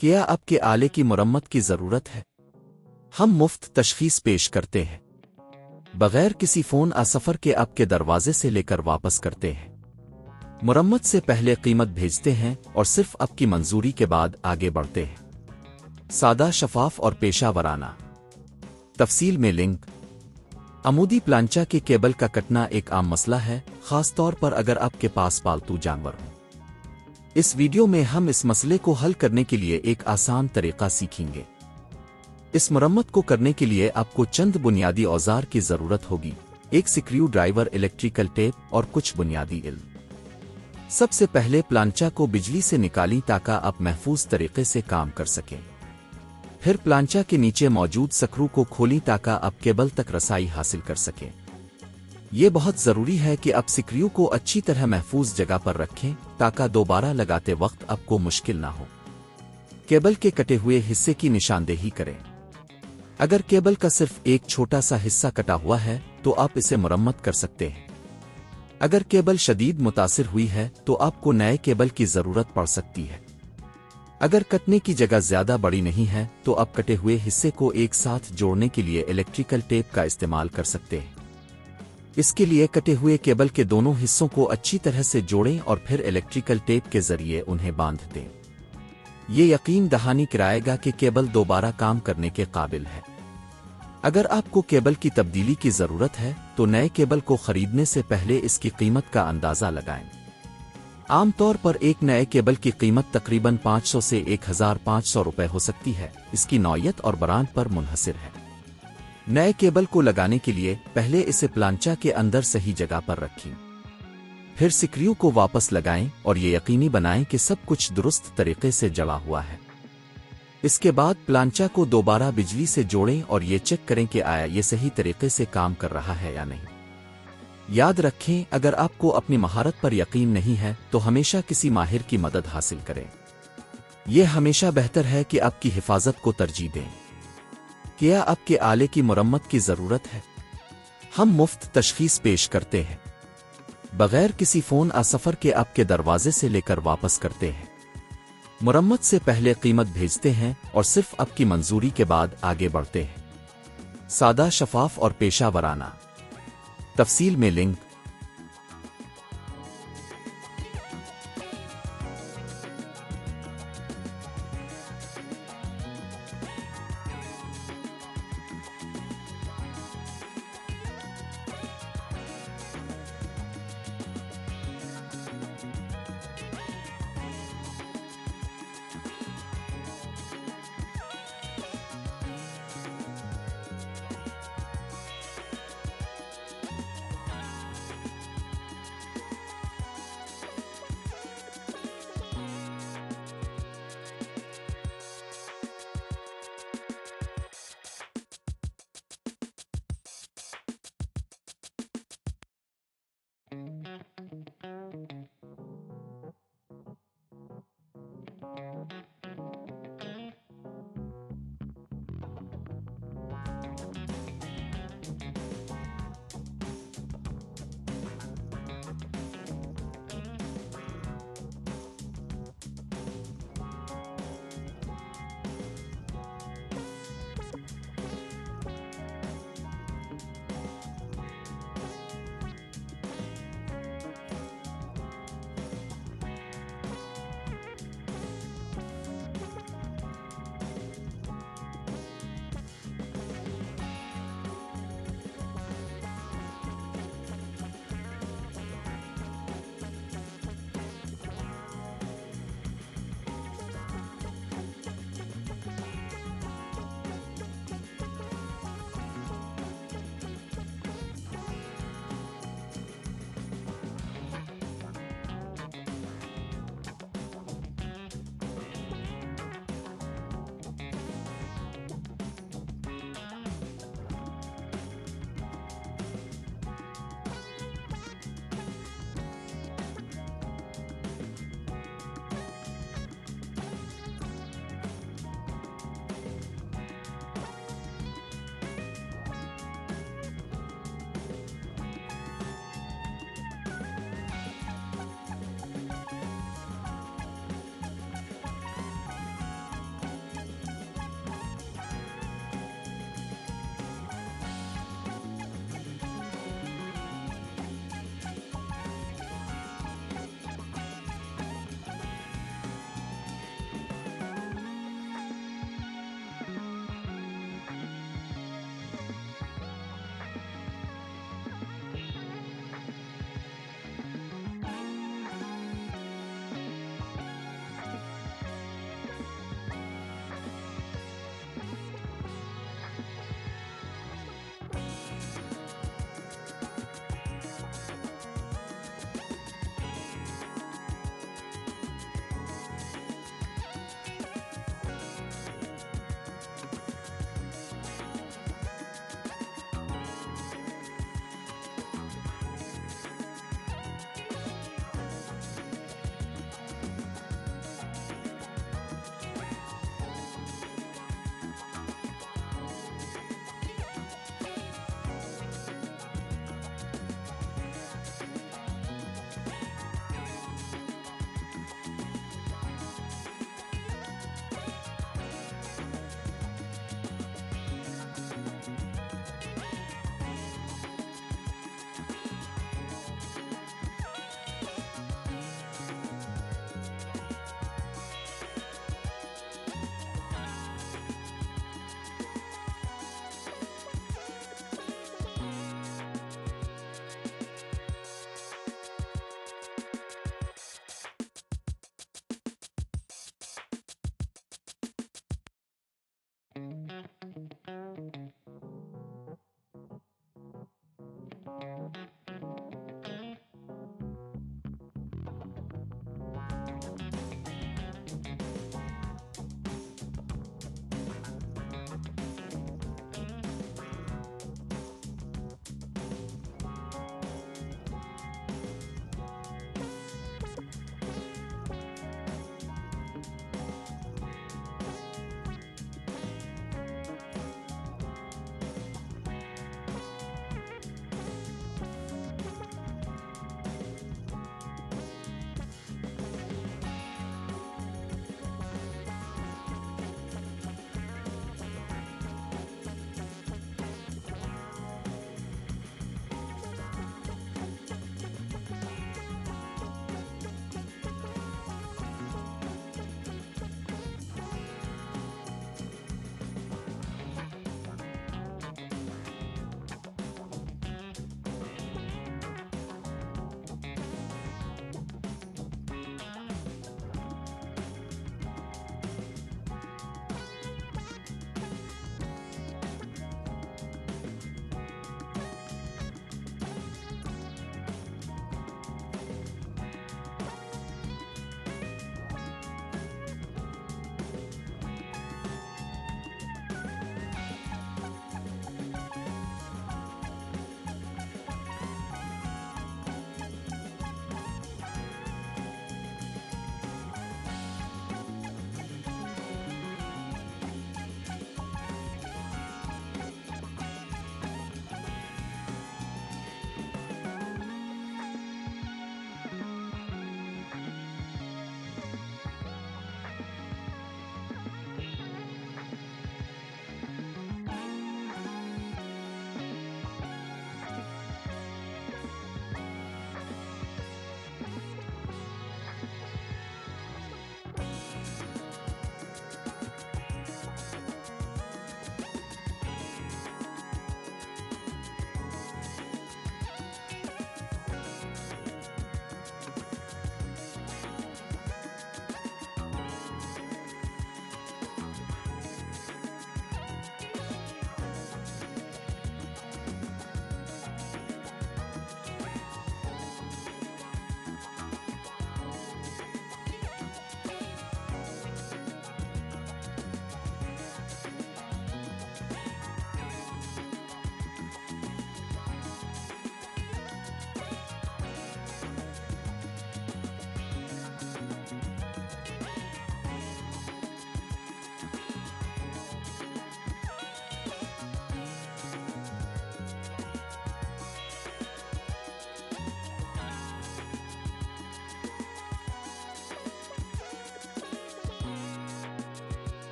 کیا آپ کے آلے کی مرمت کی ضرورت ہے؟ ہم مفت تشخیص پیش کرتے ہیں بغیر کسی فون سفر کے آپ کے دروازے سے لے کر واپس کرتے ہیں۔ مرمت سے پہلے قیمت بھیجتے ہیں اور صرف آپ کی منظوری کے بعد آگے بڑھتے ہیں۔ سادہ، شفاف اور پیشہ ورانہ۔ تفصیل میں لنک۔ عمودی پلانچہ کے کیبل کا کٹنا ایک عام مسئلہ ہے، خاص طور پر اگر آپ کے پاس پالتو جانور ہوں۔ اس ویڈیو میں ہم اس مسئلے کو حل کرنے کے لیے ایک آسان طریقہ سیکھیں گے۔ اس مرمت کو کرنے کے لیے آپ کو چند بنیادی اوزار کی ضرورت ہوگی: ایک سکریو ڈرائیور، الیکٹریکل ٹیپ اور کچھ بنیادی علم۔ سب سے پہلے پلانچہ کو بجلی سے نکالیں تاکہ آپ محفوظ طریقے سے کام کر سکیں۔ پھر پلانچہ کے نیچے موجود سکرو کو کھولیں تاکہ آپ کیبل تک رسائی حاصل کر سکیں۔ یہ بہت ضروری ہے کہ آپ سکریو کو اچھی طرح محفوظ جگہ پر رکھیں تاکہ دوبارہ لگاتے وقت آپ کو مشکل نہ ہو۔ کیبل کے کٹے ہوئے حصے کی نشاندہی کریں۔ اگر کیبل کا صرف ایک چھوٹا سا حصہ کٹا ہوا ہے تو آپ اسے مرمت کر سکتے ہیں۔ اگر کیبل شدید متاثر ہوئی ہے تو آپ کو نئے کیبل کی ضرورت پڑ سکتی ہے۔ اگر کٹنے کی جگہ زیادہ بڑی نہیں ہے تو آپ کٹے ہوئے حصے کو ایک ساتھ جوڑنے کے لیے الیکٹریکل ٹیپ کا استعمال کر سکتے ہیں۔ اس کے لیے کٹے ہوئے کیبل کے دونوں حصوں کو اچھی طرح سے جوڑیں اور پھر الیکٹریکل ٹیپ کے ذریعے انہیں باندھ دیں۔ یہ یقین دہانی کرائے گا کہ کیبل دوبارہ کام کرنے کے قابل ہے۔ اگر آپ کو کیبل کی تبدیلی کی ضرورت ہے تو نئے کیبل کو خریدنے سے پہلے اس کی قیمت کا اندازہ لگائیں۔ عام طور پر ایک نئے کیبل کی قیمت تقریباً 500 سے 1500 روپے ہو سکتی ہے، اس کی نوعیت اور برانڈ پر منحصر ہے۔ نئے کیبل کو لگانے کے لیے پہلے اسے پلانچہ کے اندر صحیح جگہ پر رکھیں۔ پھر سکریو کو واپس لگائیں اور یہ یقینی بنائیں کہ سب کچھ درست طریقے سے جڑا ہوا ہے۔ اس کے بعد پلانچہ کو دوبارہ بجلی سے جوڑیں اور یہ چیک کریں کہ آیا یہ صحیح طریقے سے کام کر رہا ہے یا نہیں۔ یاد رکھیں، اگر آپ کو اپنی مہارت پر یقین نہیں ہے تو ہمیشہ کسی ماہر کی مدد حاصل کریں۔ یہ ہمیشہ بہتر ہے کہ آپ کی حفاظت کو ترجیح دیں۔ کیا آپ کے آلے کی مرمت کی ضرورت ہے؟ ہم مفت تشخیص پیش کرتے ہیں بغیر کسی فون سفر کے آپ کے دروازے سے لے کر واپس کرتے ہیں۔ مرمت سے پہلے قیمت بھیجتے ہیں اور صرف آپ کی منظوری کے بعد آگے بڑھتے ہیں۔ سادہ، شفاف اور پیشہ ورانہ۔ تفصیل میں لنک۔